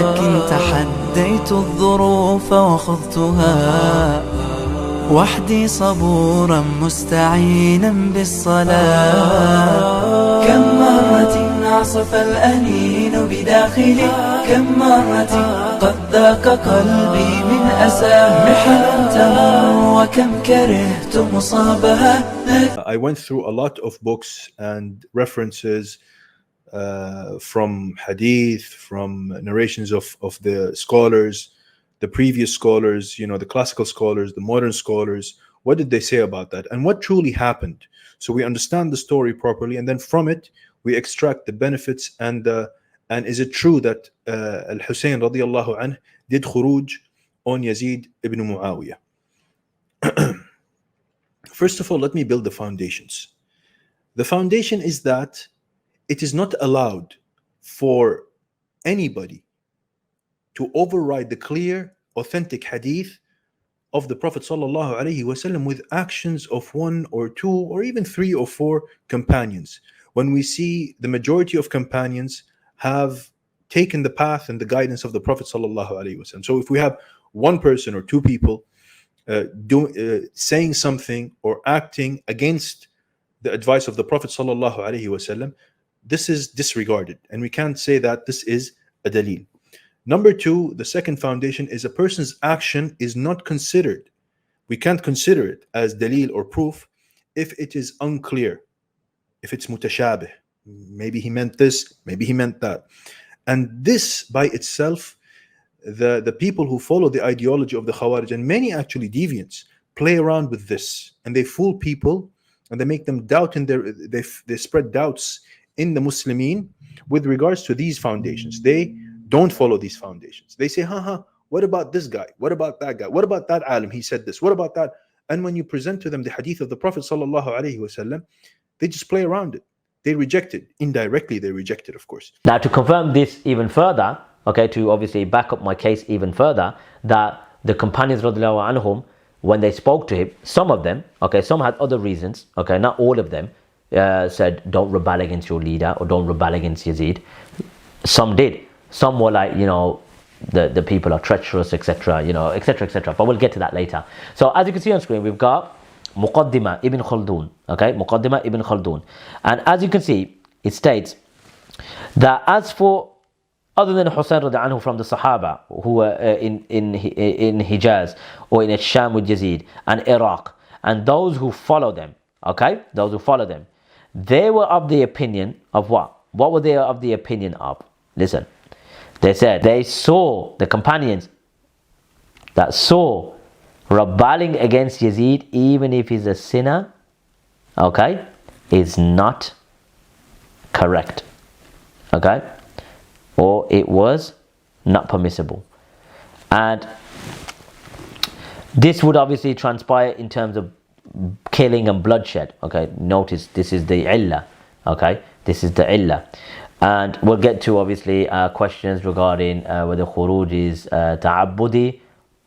لكن تحديت الظروف وخضتها وحدي صبورا مستعينا بالصلاة. كم مرة عصف الأنين بداخلي، كم مرة قد ذاق قلبي من أسى محن تمر، وكم كرهت مصابها. I went through a lot of books and references from hadith, from narrations of the scholars, the previous scholars, the classical scholars, the modern scholars. What did they say about that? And what truly happened? So we understand the story properly, and then from it, we extract the benefits and is it true that Hussain radiallahu anh did Khurooj on Yazid ibn Muawiyah? First of all, let me build the foundations. The foundation is that it is not allowed for anybody to override the clear, authentic hadith of the Prophet ﷺ with actions of one or two or even three or four companions. When we see the majority of companions have taken the path and the guidance of the Prophet ﷺ. So if we have one person or two people saying something or acting against the advice of the Prophet ﷺ, this is disregarded, and we can't say that this is a dalil. Number two, the second foundation is a person's action is not considered. We can't consider it as dalil or proof if it is unclear, if it's mutashabih. Maybe he meant this, maybe he meant that. And this by itself, the people who follow the ideology of the Khawarij, and many actually deviants, play around with this, and they fool people, and they make them doubt in they spread doubts in the Muslimin with regards to these foundations. They don't follow these foundations. They say, what about this guy? What about that guy? What about that alim? He said this. What about that? And when you present to them the hadith of the Prophet ﷺ, they just play around it. They reject it. Indirectly, they reject it, of course. Now, to confirm this even further, to obviously back up my case even further, that the companions radiallahu anhum, when they spoke to him, some of them, some had other reasons, not all of them, said, don't rebel against your leader or don't rebel against Yazid. Some did. Some were like, the people are treacherous, etc., etc., etc. But we'll get to that later. So as you can see on screen, we've got Muqaddimah ibn Khaldun. Muqaddimah ibn Khaldun. And as you can see, it states that as for other than Hussain radiallahu anhu from the Sahaba who were in Hijaz or in Sham with Yazid and Iraq, and those who follow them, those who follow them, they were of the opinion of what? What were they of the opinion of? Listen. They said they saw the companions that saw rebelling against Yazid, even if he's a sinner, is not correct. Or it was not permissible. And this would obviously transpire in terms of killing and bloodshed. Notice this is the illah. This is the illah. And we'll get to obviously questions regarding whether Khurooj is ta'abbudi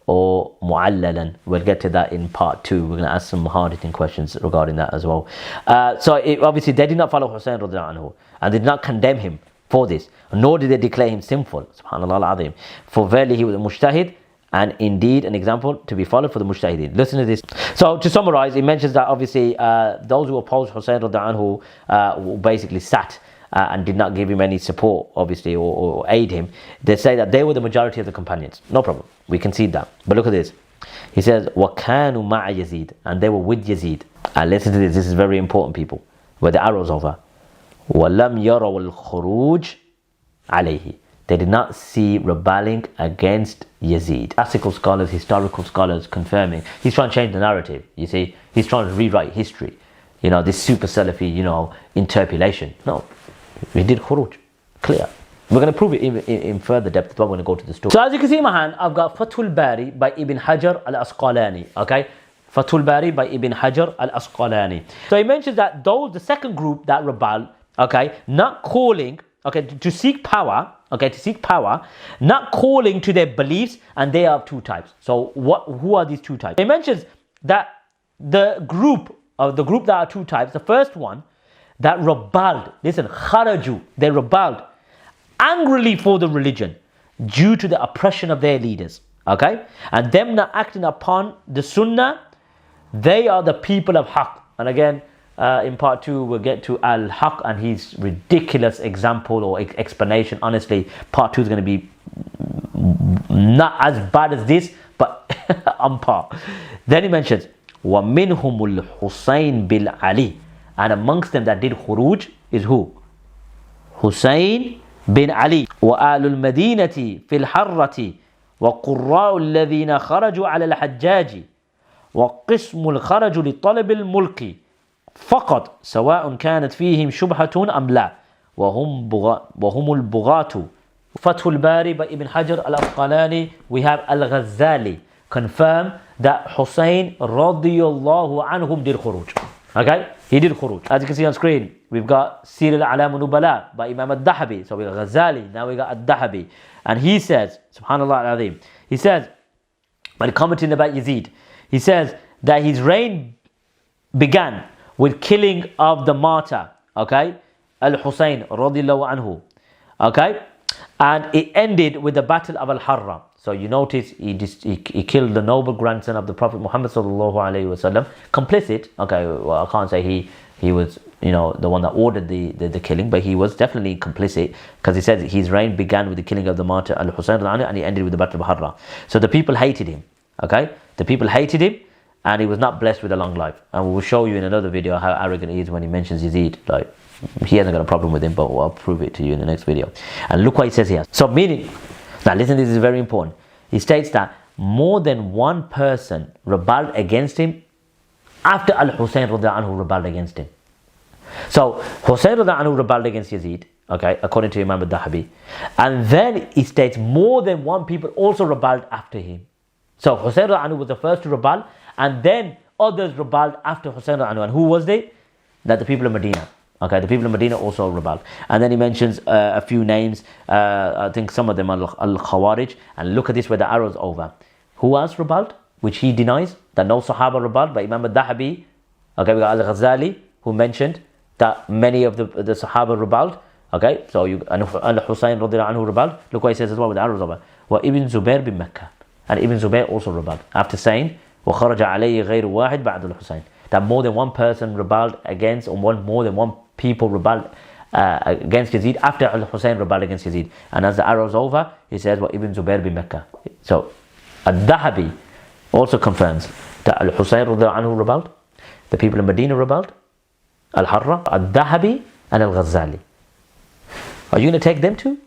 or mu'allalan. We'll get to that in part 2. We're going to ask some hard-hitting questions regarding that as well. Obviously they did not follow Hussain radiallahu anhu and did not condemn him for this, nor did they declare him sinful. Subhanallah al-azim. For verily he was a mujtahid, and indeed an example to be followed for the mujtahideen. Listen to this. So to summarize, it mentions that obviously those who opposed Hussain radiallahu anhu basically sat and did not give him any support, obviously, or aid him. They say that they were the majority of the companions. No problem. We concede that. But look at this. He says, وَكَانُوا مَعَ يَزِيد, and they were with Yazid. And listen to this. This is very important, people. Where the arrow's over. وَلَمْ يَرَوْا الْخُرُوجِ عَلَيْهِ. They did not see rebelling against Yazid. Classical scholars, historical scholars confirming. He's trying to change the narrative, you see. He's trying to rewrite history. This super Salafi, interpolation. No. We did Khurooj. Clear. We're going to prove it in further depth, but we're going to go to the story. So as you can see in my hand, I've got Fathul Bari by Ibn Hajar al-Asqalani. Fathul Bari by Ibn Hajar al-Asqalani. So he mentions that the second group that rebelled, not calling, to seek power, not calling to their beliefs, and they are two types. So who are these two types? He mentions that the group that are two types, the first one, that rebelled, listen, kharaju, they rebelled angrily for the religion. due to the oppression of their leaders. Okay? And them not acting upon the sunnah, they are the people of haqq. And again, in part 2, we'll get to al-haqq and his ridiculous example or explanation. Honestly, part 2 is going to be not as bad as this, but on par. Then he mentions, وَمِنْهُمُ الْحُسَيْنِ بِالْعَلِي. And amongst them that did khuruj is who? Hussain bin Ali. وَآلُ الْمَدِينَةِ فِي الْحَرَّةِ وَقُرَّاءُ الَّذِينَ خَرَجُوا عَلَى الْحَجَّاجِ وَقِسْمُ الْخَرَجُ لِطَلَبِ الْمُلْكِ فقط سواء كانت فيهم شبهة أم لا وهم البغاة. Fath al-Bari by Ibn Hajar al-Asqalani, we have al-Ghazali confirm that Hussain radiyallahu anhum did khuruj. Okay, he did khuruj. As you can see on screen, we've got Sir al-Alam al-Nubala by Imam al-Dahabi. So we got Ghazali, now we got al-Dahabi. And he says, subhanallah al-Azim, he says, when commenting about Yazid, he says that his reign began with killing of the martyr, okay, al-Hussain radiyallahu anhu, okay, and it ended with the battle of al-Harra. So you notice he killed the noble grandson of the Prophet Muhammad sallallahu alaihi wasallam, complicit. Okay, well, I can't say he was, you know, the one that ordered the killing, but he was definitely complicit, because he says his reign began with the killing of the martyr al-Hussain and he ended with the battle of Harra. So the people hated him, okay, the people hated him, and he was not blessed with a long life. And we will show you in another video how arrogant he is when he mentions Yazid. Like, he hasn't got a problem with him, but I'll prove it to you in the next video. And look what he says here. So meaning, now listen, this is very important. He states that more than one person rebelled against him after Al-Hussain radiyallahu anhu rebelled against him. So Hussain radiyallahu anhu rebelled against Yazid, okay, according to Imam al-Dahabi. And then he states more than one people also rebelled after him. So Hussain radiyallahu anhu was the first to rebel, and then others rebelled after Hussain radiyallahu anhu. And who was they? That the people of Medina. Okay, the people of Medina also rebelled. And then he mentions a few names. I think some of them are Al-Khawarij. And look at this, where the arrow's over. Who else rebelled? Which he denies, that no Sahaba rebelled, by Imam al-Dahabi. Okay, we got Al-Ghazali, who mentioned that many of the Sahaba rebelled. Okay, so Al-Hussain radiyallahu anhu rebelled. Look what he says as well with the arrows over. Wa Ibn Zubair bin Mecca. And Ibn Zubair also rebelled. After saying, وَخَرَجَ عَلَيْهِ غَيْرُ وَاحِدْ بَعْدُ الْحُسَيْنِ. That more than one person rebelled against, or more than one people rebelled against Yazid after Al-Hussain rebelled against Yazid. And as the arrow's over, he says, "Wa Ibn Zubair bin Mecca." So Al-Dahabi also confirms that Al-Hussain radiyallahu anhu rebelled, the people of Medina rebelled, Al-Harra, Al-Dahabi, and Al-Ghazali. Are you going to take them too?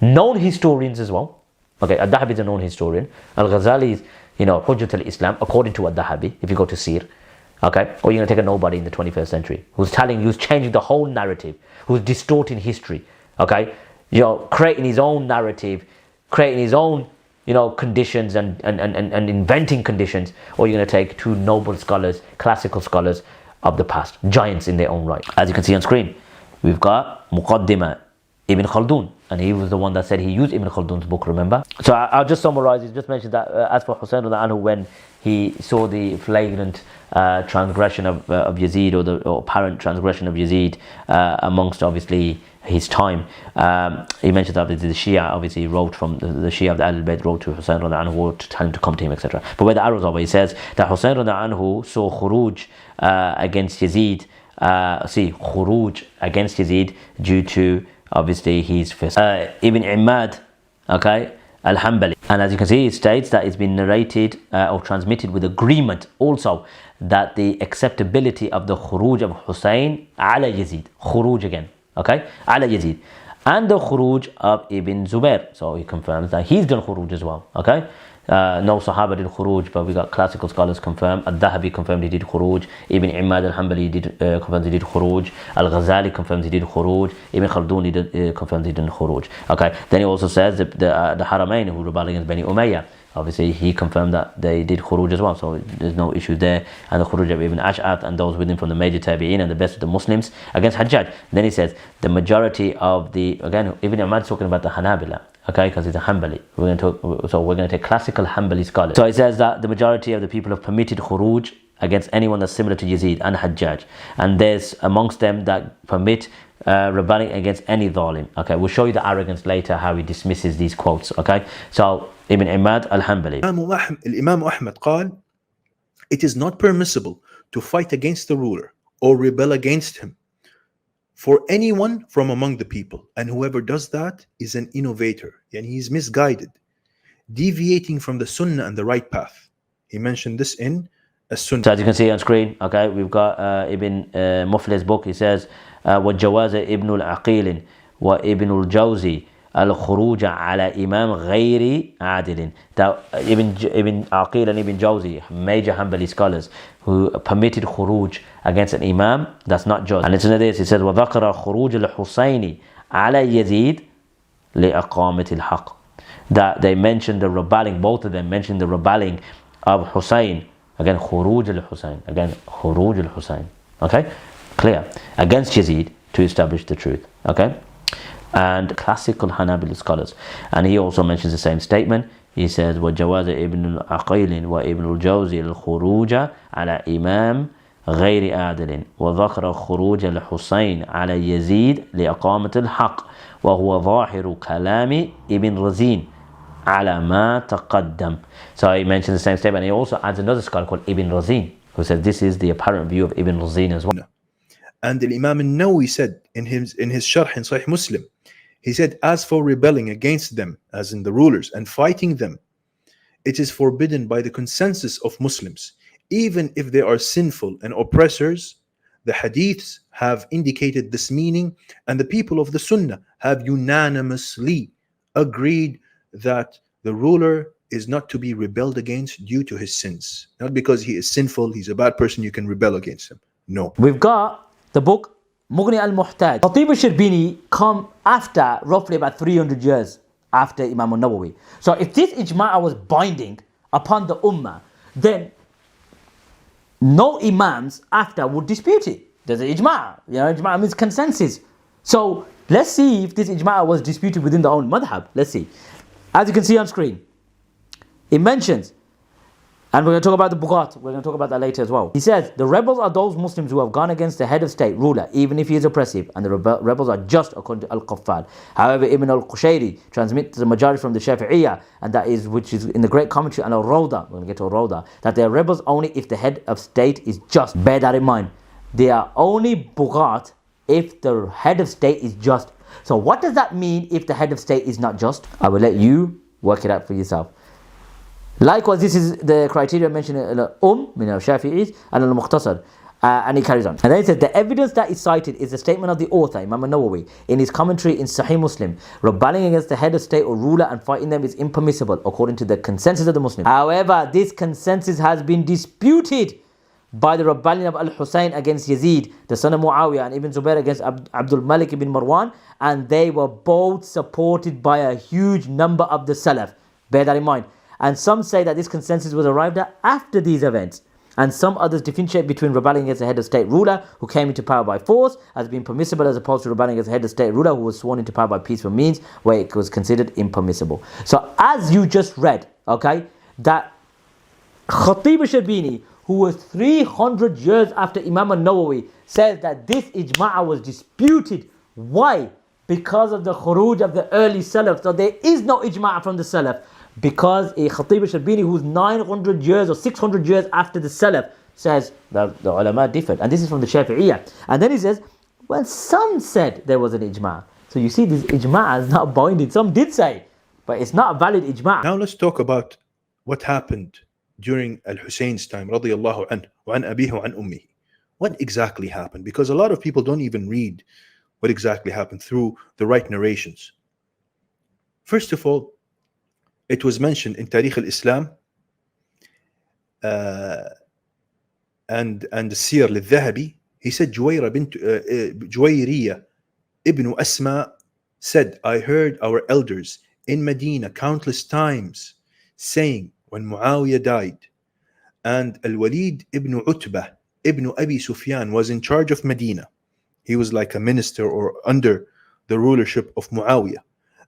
Known historians as well. Okay, Al-Dahabi is a known historian. Al-Ghazali is, Hujjat al-Islam, according to Al-Dahabi, if you go to Sir. Okay, or you're going to take a nobody in the 21st century who's changing the whole narrative, who's distorting history, okay, creating his own narrative, creating his own, conditions and inventing conditions, or you're going to take two noble scholars, classical scholars of the past, giants in their own right. As you can see on screen, we've got Muqaddimah Ibn Khaldun, and he was the one that said he used Ibn Khaldun's book, remember? So I'll just summarize. He just mentioned that as for Hussain radiyallahu anhu, when he saw the flagrant transgression of Yazid, or the apparent transgression of Yazid amongst obviously his time, he mentioned that the Shia obviously wrote from the Shia of the Ahlul Bayt wrote to Hussain radiyallahu anhu to tell him to come to him, etc. But where the arrows over, he says that Hussain radiyallahu anhu saw Khurooj against Yazid. Khurooj against Yazid due to obviously his fist. Ibn Imad, okay, Al-Hambali. And as you can see, it states that it's been narrated or transmitted with agreement also that the acceptability of the Khurooj of Hussain ala Yazid. Khurooj again, okay, ala Yazid. And the Khurooj of Ibn Zubair. So he confirms that he's done Khurooj as well, okay. No Sahaba did Khurooj, but we got classical scholars confirm. Al-Dahabi confirmed he did Khurooj. Ibn Imad al-Hambali confirms he did Khurooj. Al-Ghazali confirms he did Khurooj. Ibn Khaldun confirms he did Khurooj. Okay, then he also says that the Haramain who rebelled against Bani Umayyah, obviously he confirmed that they did Khurooj as well, so there's no issue there. And the Khurooj of Ibn Ash'ath and those with him from the major Tabi'in and the best of the Muslims against Hajjaj. Then he says the majority of again, Ibn Imad is talking about the Hanabila, okay, because he's a Hanbali. We're going to take classical Hanbali scholars. So he says that the majority of the people have permitted Khurooj against anyone that's similar to Yazid and Hajjaj, and there's amongst them that permit rebelling against any zalim. Okay, we'll show you the arrogance later, how he dismisses these quotes. Okay, so Ibn Imad al-Hanbali. Imam Ahmad قال, it is not permissible to fight against the ruler or rebel against him for anyone from among the people, and whoever does that is an innovator, and he is misguided, deviating from the sunnah and the right path. He mentioned this in as-Sunnah. So as you can see on screen, okay, we've got Ibn Muflih's book. He says, وَجَوَازَ ابن العقيل وابن الجوزي الخروج على إمام غير عادل. That Ibn Aqil and Ibn Jawzi, major Hanbali scholars, who permitted khuruj against an imam that's not just. And listen to this, he says, وَذَكَرَ خُرُوجَ الْحُسَيْنِ عَلَى يَزِيدِ لِأَقَامَةِ الْحَقِّ. That they mentioned the rebelling, both of them mentioned the rebelling of Hussain. Again, Khurooj al-Hussain. Again, Khurooj al-Hussain. Okay? Clear. Against Yazid to establish the truth. Okay? And classical Hanabali scholars. And he also mentions the same statement. He says, وَجَوَازَ ابن العقيل وابن الجوزي الخروج على إمام غير عادل وذكر خروج الحسين على يزيد لإقامة الحق وهو ظاهر كلام ابن رزين على ما تقدم. So he mentions the same statement. And he also adds another scholar called Ibn Razin, who says this is the apparent view of Ibn Razin as well. And the Imam al-Nawawi said in his Sharh in Sahih Muslim, he said, as for rebelling against them, as in the rulers, and fighting them, it is forbidden by the consensus of Muslims, even if they are sinful and oppressors. The hadiths have indicated this meaning, and the people of the Sunnah have unanimously agreed that the ruler is not to be rebelled against due to his sins. Not because he is sinful, he's a bad person, you can rebel against him. No. We've got the book Mughni al-Muhtaj. Khatib al-Shirbini come after roughly about 300 years after Imam al-Nawawi. So if this ijma' was binding upon the ummah, then no imams after would dispute it. There's an ijma'. Ijma' means consensus. So let's see if this ijma' was disputed within the own madhab. Let's see. As you can see on screen, it mentions, and we're going to talk about the Bughat, we're going to talk about that later as well. He says, the rebels are those Muslims who have gone against the head of state, ruler, even if he is oppressive, and the rebels are just according to Al-Qaffal. However, Ibn al-Qushayri transmits the majority from the Shafi'iyah, and that is, which is in the great commentary on Al-Rawda, we're going to get to Al-Rawda, that they are rebels only if the head of state is just. Bear that in mind. They are only Bughat if the head of state is just. So what does that mean if the head of state is not just? I will let you work it out for yourself. Likewise, this is the criteria mentioned in min al-Shafi'is and al-Mukhtasar. And he carries on. And then he says, the evidence that is cited is the statement of the author, Imam al-Nawawi, in his commentary in Sahih Muslim. Rebelling against the head of state or ruler and fighting them is impermissible, according to the consensus of the Muslims. However, this consensus has been disputed by the rebellion of Al-Hussain against Yazid, the son of Muawiyah, and Ibn Zubair against Abdul Malik ibn Marwan, and they were both supported by a huge number of the Salaf. Bear that in mind. And some say that this consensus was arrived at after these events. And some others differentiate between rebelling against the head of state ruler who came into power by force as being permissible, as opposed to rebelling against the head of state ruler who was sworn into power by peaceful means, where it was considered impermissible. So as you just read, okay, that Khatib al-Shirbini, who was 300 years after Imam al-Nawawi, says that this ijma' was disputed. Why? Because of the khuruj of the early Salaf. So there is no ijma' from the Salaf. Because a Khatib al-Shirbini, who's 900 years or 600 years after the Salaf, says that the ulama differed. And this is from the Shafi'iyah. And then he says, well, some said there was an ijma'. So you see, this ijma' is not binding. Some did say, but it's not a valid ijma'. Now let's talk about what happened during Al-Husayn's time, radiyallahu anhu, wa an abihi wa an ummihi. What exactly happened? Because a lot of people don't even read what exactly happened through the right narrations. First of all, it was mentioned in Tarikh al-Islam and the Siyar al-Dhahabi. He said, Juwayriya ibn Asma said, I heard our elders in Medina countless times saying, when Muawiyah died and Al-Walid ibn Utbah ibn Abi Sufyan was in charge of Medina, he was like a minister or under the rulership of Muawiyah,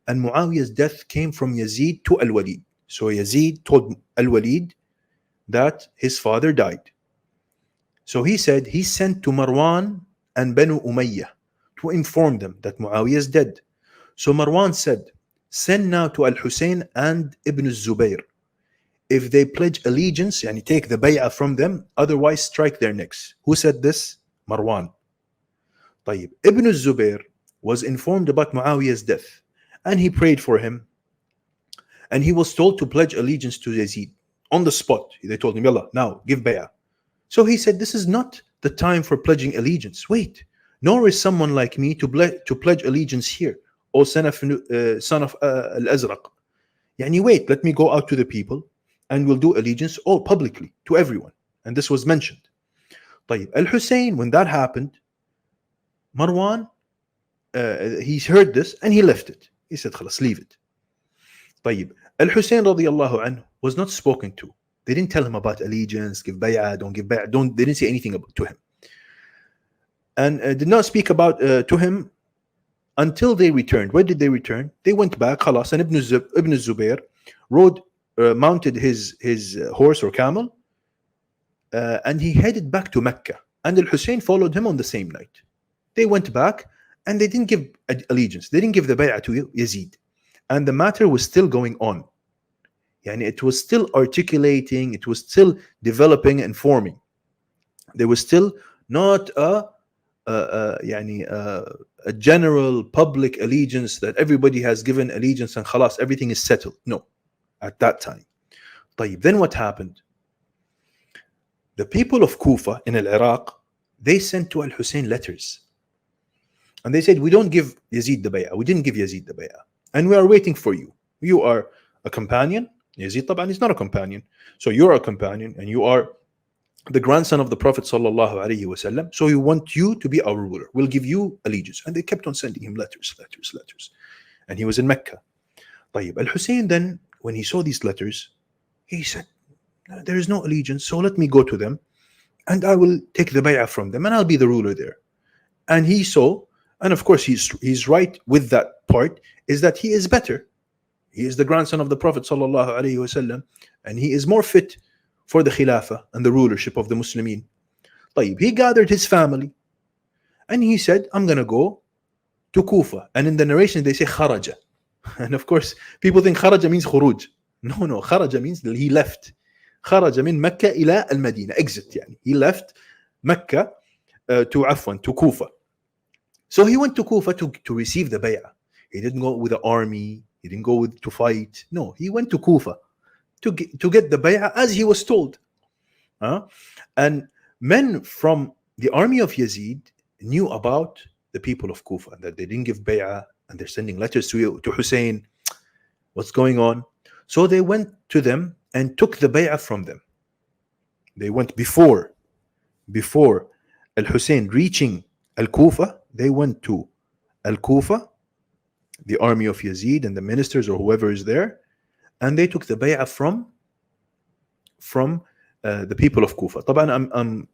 and Muawiyah's death came from Yazid to Al-Walid. So Yazid told Al-Walid that his father died. So he said he sent to Marwan and Banu Umayyah to inform them that Muawiyah is dead. So Marwan said, send now to Al-Hussein and Ibn Zubayr. If they pledge allegiance, yani take the bay'ah from them, otherwise strike their necks. Who said this? Marwan. طيب. Ibn Zubayr was informed about Muawiyah's death, and he prayed for him, and he was told to pledge allegiance to Yazid. On the spot, they told him, Yallah, now give bay'ah. So he said, this is not the time for pledging allegiance. Wait, nor is someone like me to pledge allegiance here, O son of Al-Azraq. Yani wait, let me go out to the people and we'll do allegiance all publicly to everyone. And this was mentioned. طيب. Al-Hussein, when that happened, Marwan, he heard this and he left it. He said, خلاص, leave it. طيب. Al-Hussein radiallahu anhu was not spoken to. They didn't tell him about allegiance, give bay'ah, don't give bay'ah. They didn't say anything to him. And did not speak about to him until they returned. Where did they return? They went back, khalas, and Ibn Zubayr mounted his horse or camel, and he headed back to Mecca. And Al-Hussein followed him on the same night. They went back and they didn't give allegiance. They didn't give the bay'ah to Yazid. And the matter was still going on. Yani it was still articulating, it was still developing and forming. There was still not a general public allegiance that everybody has given allegiance and khalas, everything is settled. No, at that time. طيب, then what happened? The people of Kufa in Iraq, they sent to Al-Hussein letters. And they said, we don't give Yazid the bay'ah. We didn't give Yazid the bay'ah. And we are waiting for you. You are a companion. Yazid طبعا is not a companion. So you're a companion and you are the grandson of the Prophet sallallahu alaihi wasallam. So we want you to be our ruler. We'll give you allegiance. And they kept on sending him letters. And he was in Mecca. طيب. Al-Hussein then, when he saw these letters, he said, there is no allegiance. So let me go to them and I will take the bay'ah from them and I'll be the ruler there. And he saw, and of course he's right with that part, is that he is better. He is the grandson of the Prophet sallallahu alaihi wasallam, and he is more fit for the Khilafah and the rulership of the Muslimin. طيب. He gathered his family and he said, I'm going to go to Kufa. And in the narration they say kharaja. And of course people think kharaja means khurooj. No, kharaja means he left. Kharaja min Mecca ila al-Medina, exit. Yani. He left Mecca to Kufa. So he went to Kufa to receive the bay'ah. He didn't go with the army. He didn't go to fight. No, he went to Kufa to get the bay'ah as he was told. And men from the army of Yazid knew about the people of Kufa, that they didn't give bay'ah and they're sending letters to Hussein. What's going on? So they went to them and took the bay'ah from them. They went before Al-Hussein reaching Al-Kufa. They went to Al-Kufa, the army of Yazid and the ministers or whoever is there, and they took the bay'ah from the people of Kufa. طبعا I'm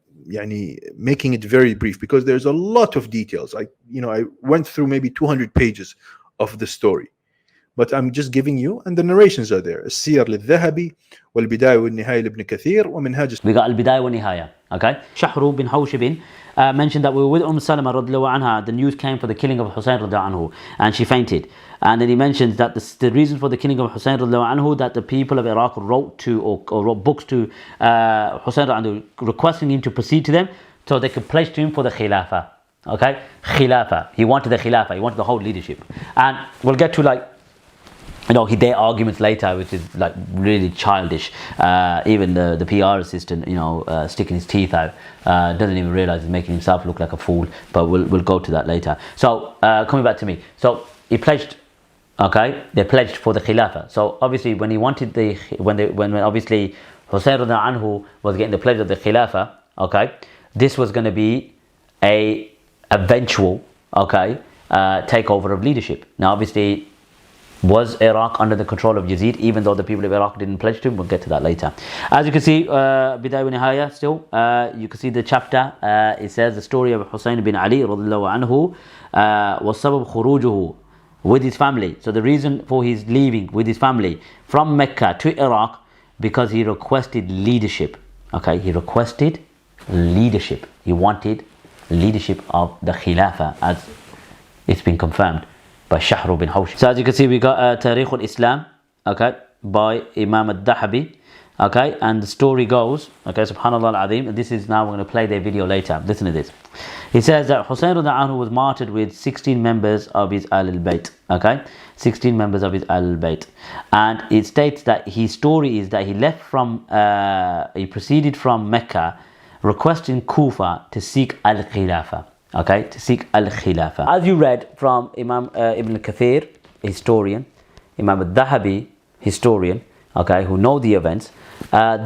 making it very brief because there's a lot of details. I went through maybe 200 pages of the story, but I'm just giving you, and the narrations are there. السير للذهبي والبداية والنهاية لابن كثير ومنهاج. We got البداية والنهاية. Okay. Shahru bin Hawshibin mentioned that we were with Salama radiallahu anha. The news came for the killing of Hussain radiallahu anhu, and she fainted. And then he mentions that the reason for the killing of Hussain radiallahu anhu, that the people of Iraq wrote to or wrote books to Hussain radiallahu anhu, requesting him to proceed to them so they could place to him for the Khilafah. Okay, Khilafah. He wanted the Khilafah. He wanted the whole leadership. And we'll get to their arguments later, which is like really childish. Even the PR assistant, sticking his teeth out, doesn't even realize he's making himself look like a fool. But we'll go to that later. So coming back to me, so he pledged. Okay, they pledged for the Khilafah. So obviously, when he wanted when obviously Hussain radiallahu anhu was getting the pledge of the Khilafah, okay, this was going to be a eventual takeover of leadership. Now, obviously, was Iraq under the control of Yazid, even though the people of Iraq didn't pledge to him? We'll get to that later. As you can see, Bidayah wa Nihaya still, you can see the chapter, it says the story of Hussain bin Ali radiallahu anhu was sabab khurujuhu, with his family. So the reason for his leaving with his family from Mecca to Iraq, because he requested leadership. Okay, he requested leadership. He wanted leadership of the Khilafah, as It's been confirmed by Shahr bin Hawsh. So as you can see, we got Tarikh al-Islam, okay, by Imam al-Dahabi. Okay, and the story goes, okay, subhanallah al-azim, this is now, we're going to play their video later. Listen to this. It says that Hussain anhu was martyred with 16 members of his al-Bayt, okay, 16 members of his al-Bayt. And it states that his story is that he left from, he proceeded from Mecca, requesting Kufa to seek al-Khilafa, okay, to seek al-Khilafa. As you read from Imam Ibn Kathir, historian, Imam al-Dahabi, historian, okay, who know the events,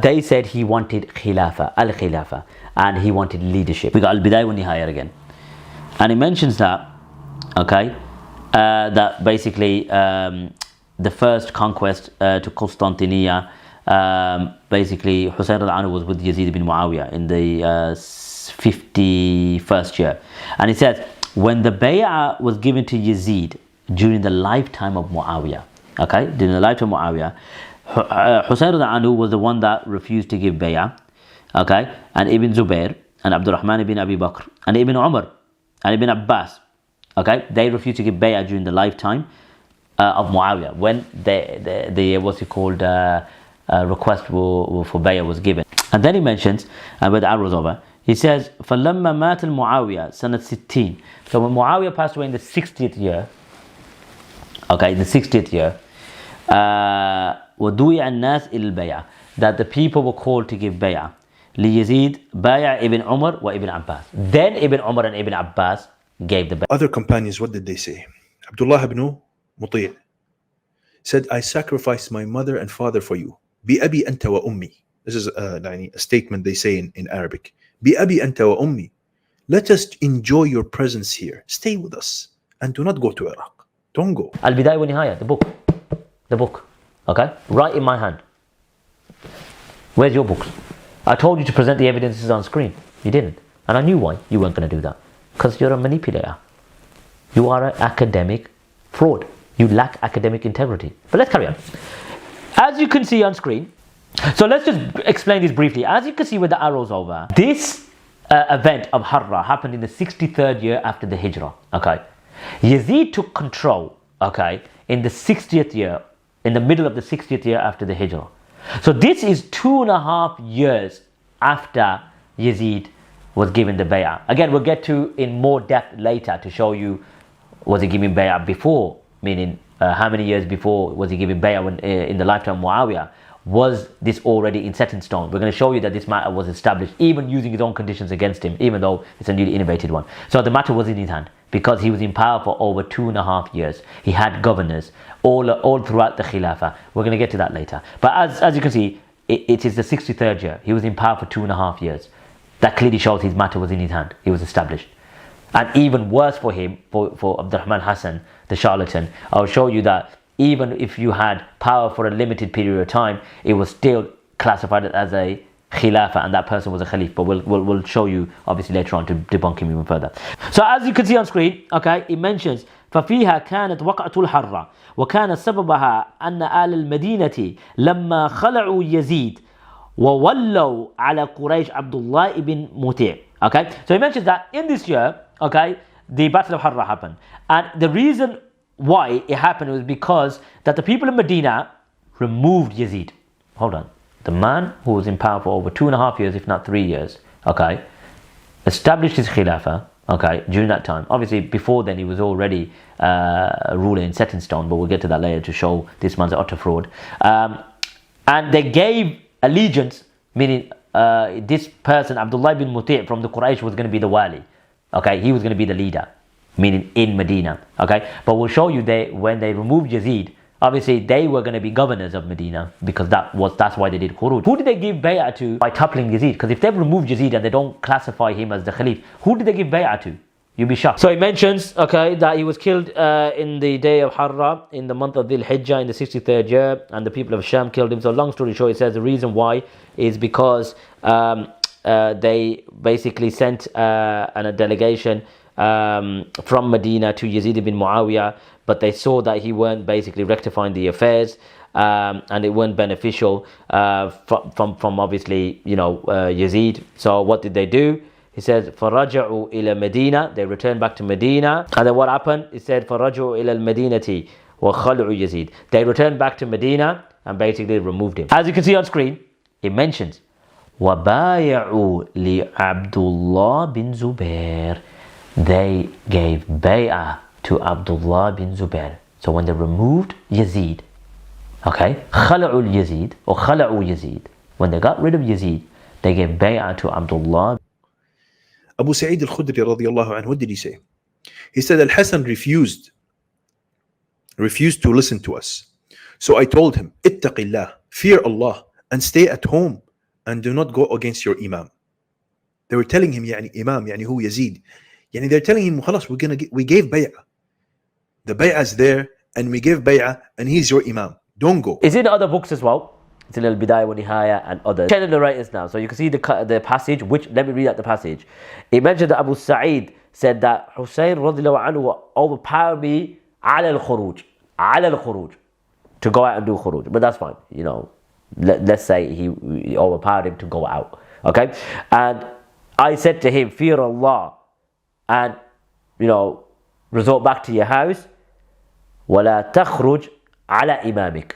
they said he wanted Khilafa, al-Khilafa, and he wanted leadership. We got al-Bidayah wa Nihaya again. And it mentions that, okay, that basically the first conquest to Constantinople, basically Hussain anhu was with Yazid bin Muawiyah in the 51st year. And it says, when the bay'ah was given to Yazid during the lifetime of Muawiyah, okay, during the lifetime of Muawiyah, Hussain anhu was the one that refused to give bay'ah, okay, and Ibn Zubair and Abdurrahman ibn Abi Bakr and Ibn Umar and Ibn Abbas, okay, they refused to give bay'ah during the lifetime of Muawiyah, when the what's it called, request for bay'ah was given. And then he mentions, with the arrows over, he says, فَلَمَّا مَاتَ الْمُعَاوِيَةِ سَنَةَ 16. So when Muawiyah passed away in the 60th year, okay, in the 60th year, وَدُوِعَ النَّاسِ إِلَى الْبَيْعَةِ, that the people were called to give bay'ah. لِيَزِيد بَيْعَ Ibn Umar wa Ibn Abbas. Then Ibn Umar and Ibn Abbas gave the bay'ah. Other companions, what did they say? Abdullah ibn Muti' said, I sacrificed my mother and father for you. بِأَبِي أَنْتَ وَأُمِّي. This is a statement they say in Arabic. بِأَبِي أَنْتَ وَأُمِّي. Let us enjoy your presence here. Stay with us and do not go to Iraq. Don't go. Al-Bidayah wa Nihaya, the book, okay, right in my hand. Where's your books? I told you to present the evidences on screen. You didn't. And I knew why you weren't going to do that. Because you're a manipulator. You are an academic fraud. You lack academic integrity. But let's carry on. As you can see on screen, so let's just explain this briefly. As you can see with the arrows over, this event of Harra happened in the 63rd year after the Hijrah, okay. Yazid took control, okay, in the 60th year, in the middle of the 60th year after the Hijrah. So this is 2.5 years after Yazid was given the bay'ah. Again, we'll get to in more depth later to show you, was he given bay'ah before, meaning how many years before was he given bay'ah when, in the lifetime of Muawiyah? Was this already in set in stone? We're going to show you that this matter was established even using his own conditions against him, even though it's a newly innovated one. So the matter was in his hand because he was in power for over 2.5 years. He had governors all throughout the Khilafah. We're going to get to that later. But as you can see, it is the 63rd year. He was in power for 2.5 years. That clearly shows his matter was in his hand. He was established. And even worse for him, for Abdurrahman Hassan, the charlatan, I'll show you that even if you had power for a limited period of time, it was still classified as a khilafah, and that person was a khalif. But we'll show you obviously later on to debunk him even further. So as you can see on screen, okay, it mentions ففيها كانت وقعة الحرة وكان سببها أن آل المدينة لما خلعوا يزيد وولوا على قريش عبد الله ibn Muti'. Okay, so he mentions that in this year, okay, the Battle of Harra happened, and the reason why it happened was because that the people in Medina removed Yazid. Hold on. The man who was in power for over 2.5 years, if not 3 years, okay, established his khilafah, okay, during that time. Obviously, before then, he was already a ruler in set in stone, but we'll get to that later to show this man's utter fraud. And they gave allegiance, meaning this person, Abdullah ibn Muti' from the Quraysh, was going to be the wali. Okay, he was going to be the leader, meaning in Medina. Okay, but we'll show you when they removed Yazid, obviously they were going to be governors of Medina, because that's why they did Khurooj. Who did they give bay'ah to by toppling Yazid? Because if they've removed Yazid and they don't classify him as the Khalif, who did they give bay'ah to? You'll be shocked. So he mentions, okay, that he was killed in the day of Harra in the month of Dhul Hijjah in the 63rd year, and the people of Sham killed him. So long story short, he says the reason why is because they basically sent a delegation from Medina to Yazid ibn Muawiyah, but they saw that he weren't basically rectifying the affairs, and it weren't beneficial from obviously, Yazid. So what did they do? He says, فَرَجَعُوا إِلَى Medina. They returned back to Medina. And then what happened? He said, فَرَجَعُوا إِلَى الْمَدِينَةِ وَخَلْعُوا Yazid. They returned back to Medina and basically removed him. As you can see on screen, it mentions, وَبَايَعُوا لِعَبْدُ bin Zubair. They gave bay'ah to Abdullah bin Zubair. So when they removed Yazid, okay, خَلَعُوا Yazid or خَلَعُوا Yazid, when they got rid of Yazid, they gave bay'ah to Abdullah. Abu Sa'id al-Khudri radiallahu anhu, what did he say? He said Al-Hasan refused to listen to us. So I told him, ittaqillah, fear Allah, and stay at home and do not go against your imam. They were telling him, yani imam, yani who Yazid. Yani they're telling him, khalas, we gave bay'ah. The bay'ah is there and we gave bay'ah and he's your imam. Don't go. It's in other books as well. It's in Al-Bidayah wa Nihaya and others. Channel narrators now. So you can see the passage, which, let me read out the passage. It mentioned that Abu Sa'id said that Hussain radiallahu anhu overpowered me ala al-Khurooj, to go out and do Khurooj. But that's fine, you know. Let's say he overpowered him to go out. Okay? And I said to him, fear Allah and, you know, resort back to your house. وَلَا تَخْرُجْ عَلَى إِمَامِكَ.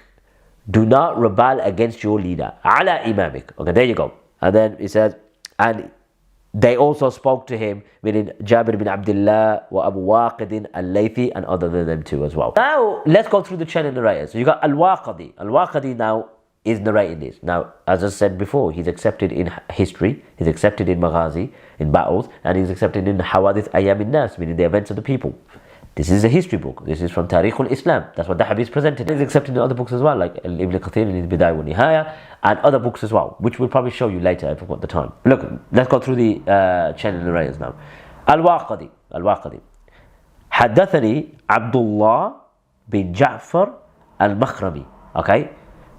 Do not rebel against your leader. Ala imamik. Okay, there you go. And then he says, and they also spoke to him, meaning Jabir bin Abdullah wa Abu Waqid al-Laythi and other than them too as well. Now, let's go through the chain of narrators. So you got Al-Waqidi. Al-Waqidi now is narrating this. Now, as I said before, he's accepted in history, he's accepted in Maghazi, in battles, and he's accepted in Hawadith Ayyam al-Nas, meaning the events of the people. This is a history book. This is from Tariq al-Islam. That's what the Habib presented. It's accepted in other books as well, like Ibn Kathir in Bidayah wa Nihaya, and other books as well, which we'll probably show you later if we've got the time. Look, let's go through the chain of narrators now. Al-Waqidi. حدثني عبد الله bin Ja'far al-Makhrami. Okay?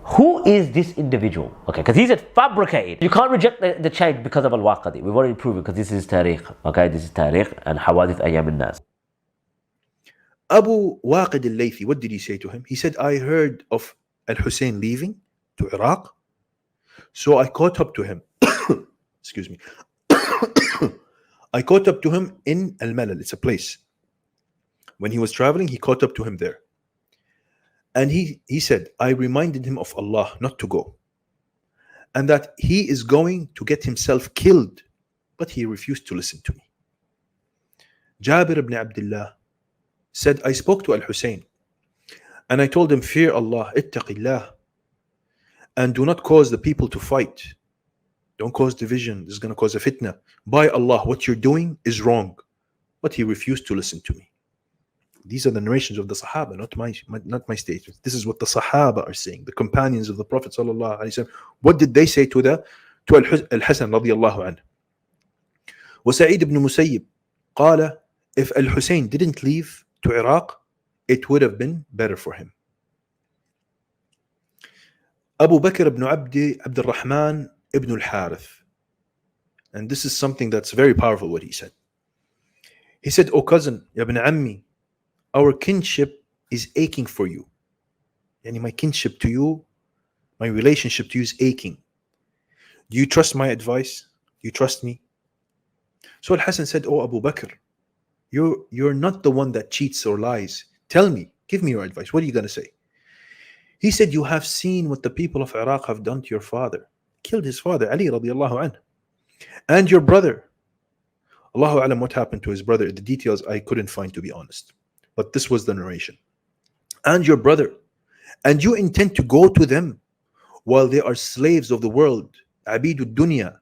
Who is this individual? Okay, because he said fabricated. You can't reject the chain because of Al-Waqidi. We've already proven because this is Tariq. Okay, this is Tariq and Hawadith Ayyam al-Nas. Abu Waqid al-Laythi, what did he say to him? He said, I heard of Al-Hussein leaving to Iraq, so I caught up to him. Excuse me. I caught up to him in Al-Malal, it's a place. When he was traveling, he caught up to him there. And he said, I reminded him of Allah not to go. And that he is going to get himself killed. But he refused to listen to me. Jabir ibn Abdullah said, I spoke to Al-Hussein and I told him, fear Allah, ittaqillah, and do not cause the people to fight. Don't cause division. This is going to cause a fitna. By Allah, what you're doing is wrong. But he refused to listen to me. These are the narrations of the Sahaba, not my statements. This is what the Sahaba are saying, the companions of the Prophet sallallahu alaihi wasallam. What did they say to Al-Hasan radiyallahu anhu? وسعيد ibn Musayyib قال, if Al-Hussein didn't leave to Iraq, it would have been better for him. Abu Bakr ibn Abd al-Rahman ibn al-Harith. And this is something that's very powerful what he said. He said, O cousin, ya ibn Ammi, our kinship is aching for you. Yani my kinship to you, my relationship to you is aching. Do you trust my advice? Do you trust me? So Al-Hasan said, Oh Abu Bakr, you're not the one that cheats or lies. Tell me, give me your advice. What are you going to say? He said, you have seen what the people of Iraq have done to your father. Killed his father, Ali radiallahu anhu. And your brother. Allahu alam what happened to his brother. The details I couldn't find, to be honest. But this was the narration. And your brother. And you intend to go to them while they are slaves of the world. Abidud dunya.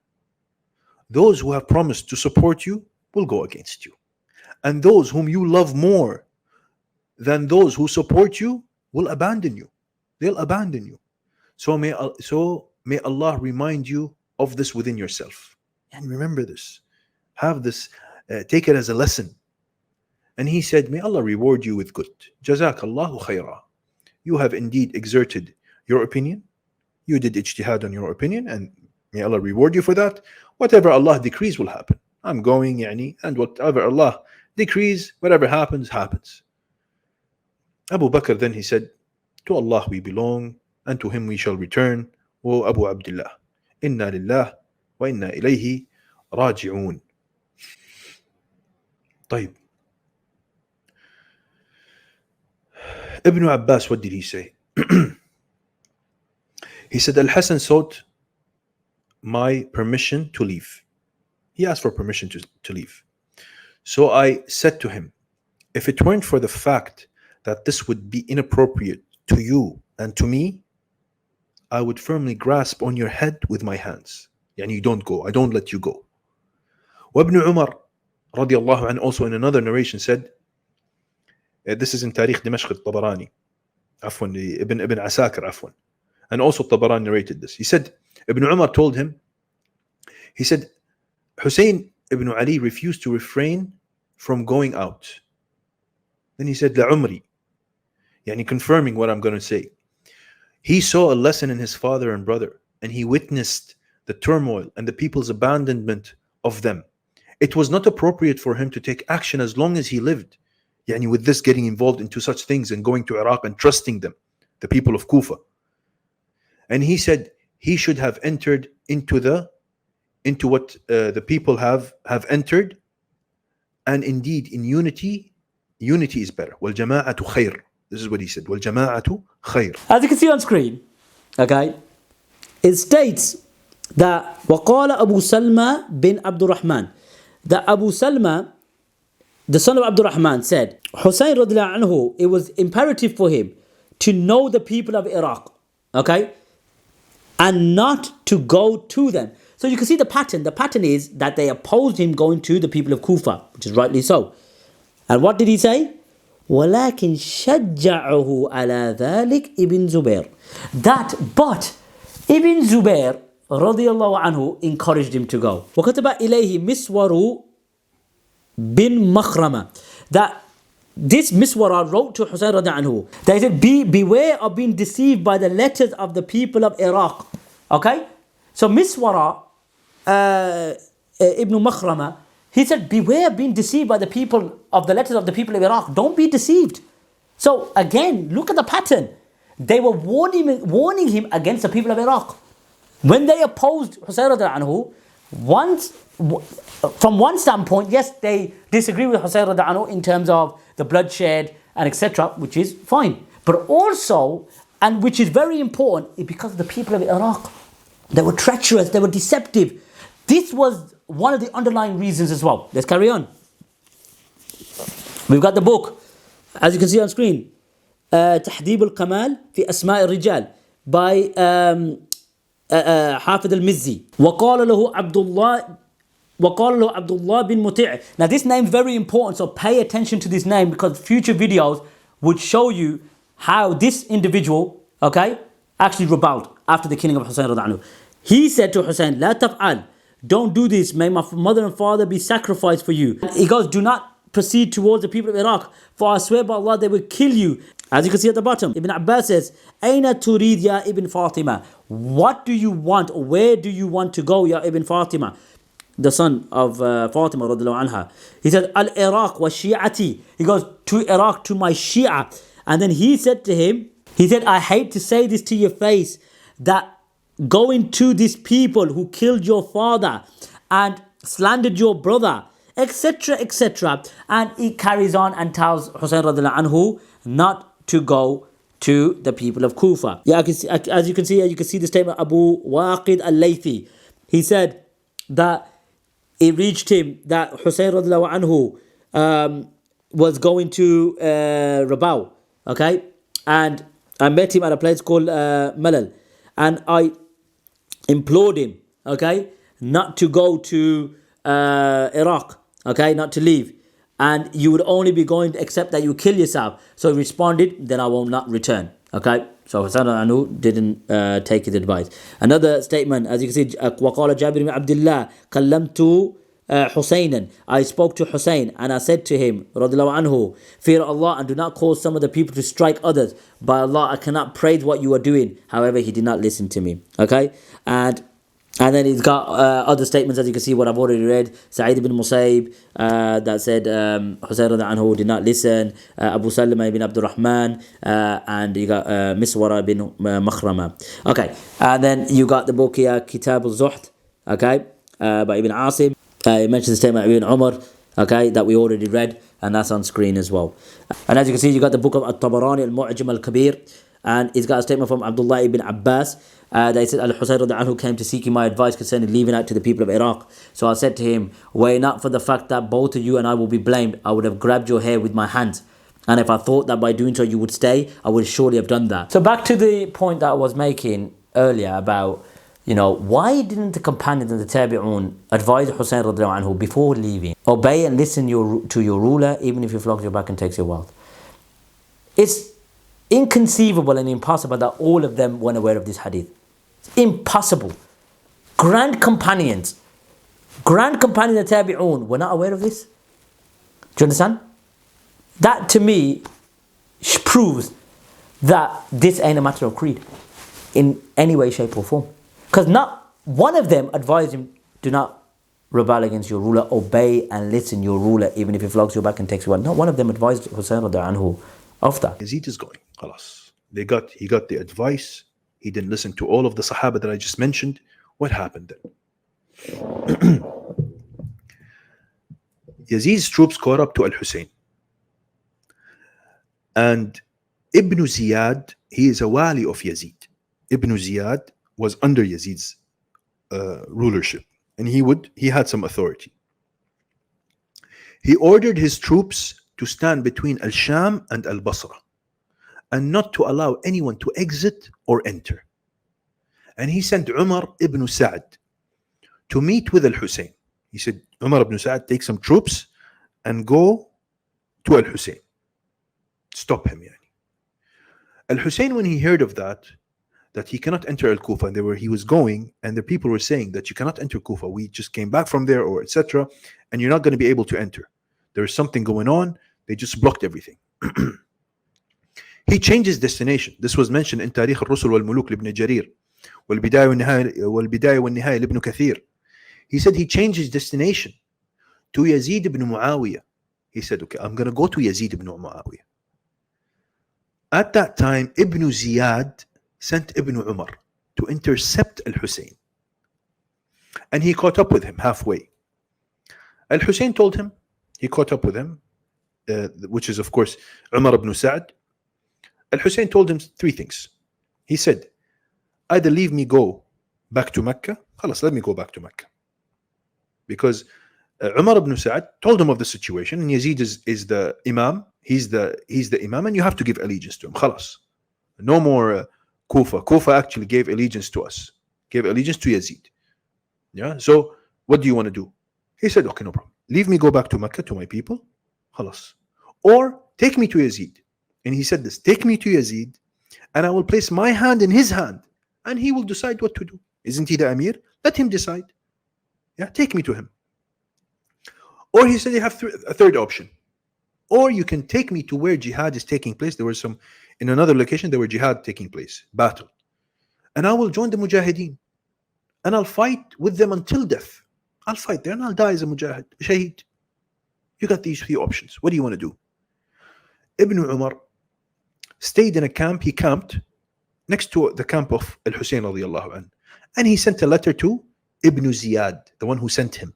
Those who have promised to support you will go against you. And those whom you love more than those who support you will abandon you. They'll abandon you. So may Allah remind you of this within yourself. And remember this. Have this, take it as a lesson. And he said, may Allah reward you with good. Jazakallahu khaira. You have indeed exerted your opinion. You did ijtihad on your opinion, and may Allah reward you for that. Whatever Allah decrees will happen. I'm going, and whatever Allah decrees, whatever happens, happens. Abu Bakr then he said, to Allah we belong, and to Him we shall return. O Abu Abdullah, inna lillah wa inna ilayhi raji'un. طيب. Ibn Abbas, what did he say? He said, Al-Hasan sought my permission to leave. He asked for permission to leave. So I said to him, if it weren't for the fact that this would be inappropriate to you and to me, I would firmly grasp on your head with my hands. Yani you don't go, I don't let you go. Ibn Umar radiallahu anhu also in another narration said, this is in Tarikh Dimashq al-Tabarani, Ibn Asakir, and also Tabarani narrated this. He said, Ibn Umar told him, he said, Hussain ibn Ali refused to refrain from going out. Then he said, La Umri, yani confirming what I'm going to say. He saw a lesson in his father and brother, and he witnessed the turmoil and the people's abandonment of them. It was not appropriate for him to take action as long as he lived. Yani with this, getting involved into such things and going to Iraq and trusting them, the people of Kufa. And he said he should have entered into what the people have entered. And indeed, in unity is better. وَالْجَمَاعَةُ خَيْرٌ. This is what he said. وَالْجَمَاعَةُ خَيْرٌ. As you can see on screen, okay, it states that وَقَالَ أَبُو سَلْمَى بِنْ عَبْدُ الرَّحْمَنِ, that Abu Salma, the son of Abdul Rahman, said, Hussain radiallahu anhu, it was imperative for him to know the people of Iraq, okay, and not to go to them. So you can see the pattern. The pattern is that they opposed him going to the people of Kufa, which is rightly so. And what did he say? وَلَكِنْ شَجَّعُهُ عَلَى ذَلِكَ Ibn Zubair. But Ibn Zubair radiallahu anhu encouraged him to go. وَكَتَبَ إِلَيْهِ مِسْوَرُ bin Makhrama, that this Miswara wrote to Hussain radiallahu anhu, that he said, beware of being deceived by the letters of the people of Iraq. Okay? So Miswara Ibn Makhrama, he said, beware of being deceived by the letters of the people of Iraq. Don't be deceived. So again, look at the pattern. They were warning him against the people of Iraq. When they opposed Hussain radiallahu anhu, from one standpoint, yes, they disagree with Hussain radiallahu anhu in terms of the bloodshed and etc., which is fine. But also, and which is very important, because of the people of Iraq, they were treacherous, they were deceptive. This was one of the underlying reasons as well. Let's carry on. We've got the book, as you can see on screen, تحديب الكمال في أسماء الرجال by حافظ المزي. وقال له عبد الله bin Muti'. Now this name is very important, so pay attention to this name, because future videos would show you how this individual, okay, actually rebelled after the killing of Hussain radiallahu anhu. He said to Hussain, لا تفعل, don't do this, may my mother and father be sacrificed for you. He goes, do not proceed towards the people of Iraq, for I swear by Allah they will kill you. As you can see at the bottom, Ibn Abbas says, أين تريد يا Ibn Fatima? What do you want? Where do you want to go, Ya Ibn Fatima? The son of Fatima radiallahu anha. He said, Al-Iraq wa Shi'ati. He goes, to Iraq, to my Shia. And then he said to him, I hate to say this to your face, that going to these people who killed your father and slandered your brother, etc., etc. And he carries on and tells Hussain radiallahu anhu not to go to the people of Kufa. Yeah, as you can see the statement of Abu Waqid al-Laythi. He said that it reached him that Hussain radiallahu anhu was going to Rabbi, okay? And I met him at a place called Malal. And I implored him, okay, not to go to Iraq, okay, not to leave. And you would only be going except that you kill yourself. So he responded, then I will not return, okay? So Hussain Anu didn't take his advice. Another statement, as you can see, وَقَالَ جَابِرُ بن عبد الله كَلَّمْتُ حُسَيْنًا, I spoke to Hussain and I said to him, radiallahu anhu, fear Allah and do not cause some of the people to strike others. By Allah, I cannot praise what you are doing. However, he did not listen to me, okay? And then he's got other statements, as you can see, what I've already read. Sa'id ibn Musayyib that said Hussain anhu did not listen. Abu Salama ibn Abdul Rahman, and you got Miswara ibn Makhrama. Okay, and then you got the book here, Kitab al-Zuhd, okay, by Ibn Asim. He mentions the statement of Ibn Umar, okay, that we already read, and that's on screen as well. And as you can see, you got the book of At-Tabarani Al-Mu'jam Al-Kabir, and it's got a statement from Abdullah ibn Abbas. They said, Al-Hussain radiyallahu anhu came to seek my advice concerning leaving out to the people of Iraq. So I said to him, were it not for the fact that both of you and I will be blamed, I would have grabbed your hair with my hands. And if I thought that by doing so you would stay, I would surely have done that. So back to the point that I was making earlier about, why didn't the companions and the tabi'un advise Hussain radiyallahu anhu before leaving? Obey and listen to your ruler, even if he flogs your back and takes your wealth. It's inconceivable and impossible that all of them weren't aware of this hadith. It's impossible. Grand companions and tabi'un were not aware of this. Do you understand? That to me proves that this ain't a matter of creed in any way, shape or form. Because not one of them advised him, do not rebel against your ruler, obey and listen your ruler, even if he flogs your back and takes you out. Not one of them advised Hussain radiyallahu anhu of that. Yazid is going. Khalas. He got the advice. He didn't listen to all of the Sahaba that I just mentioned. What happened then? Yazid's troops caught up to Al-Hussein. And Ibn Ziyad, he is a wali of Yazid. Ibn Ziyad was under Yazid's rulership, and he had some authority. He ordered his troops to stand between Al-Sham and Al-Basra and not to allow anyone to exit or enter. And he sent Umar ibn Sa'd to meet with Al-Hussein. He said, Umar ibn Sa'd, take some troops and go to Al-Hussein. Stop him. Al-Hussein, when he heard of that he cannot enter Al-Kufa, and he was going, and the people were saying that you cannot enter Kufa, we just came back from there, or etc., and you're not going to be able to enter. There is something going on. They just blocked everything. He changed his destination. This was mentioned in Tarikh al-Rusul wal-Muluk ibn Jarir, wal-Bidaya wal-Nihaya ibn Kathir. He said he changed his destination to Yazid ibn Muawiyah. He said, okay, I'm going to go to Yazid ibn Muawiyah. At that time, Ibn Ziyad sent Ibn Umar to intercept Al-Hussein. And he caught up with him halfway. Al-Hussein told him, he caught up with him, which is of course Umar ibn Sa'd. Al-Hussein told him three things. He said, either leave me go back to Mecca, khalas, let me go back to Mecca. Because Umar ibn Sa'd told him of the situation, and Yazid is the Imam, he's the Imam, and you have to give allegiance to him, khalas. No more Kufa. Kufa actually gave allegiance to us, gave allegiance to Yazid. Yeah, so what do you want to do? He said, okay, no problem. Leave me go back to Mecca, to my people, khalas. Or take me to Yazid. And he said this, take me to Yazid, and I will place my hand in his hand, and he will decide what to do. Isn't he the Amir? Let him decide. Yeah, take me to him. Or he said, you have a third option. Or you can take me to where jihad is taking place. There was in another location, there were jihad taking place, battle. And I will join the mujahideen. And I'll fight with them until death. I'll fight there and I'll die as a mujahid, shaheed. You got these three options. What do you want to do? Ibn Umar stayed in a camp. He camped next to the camp of Al-Hussein radiyallahu anhu. And he sent a letter to Ibn Ziyad, the one who sent him.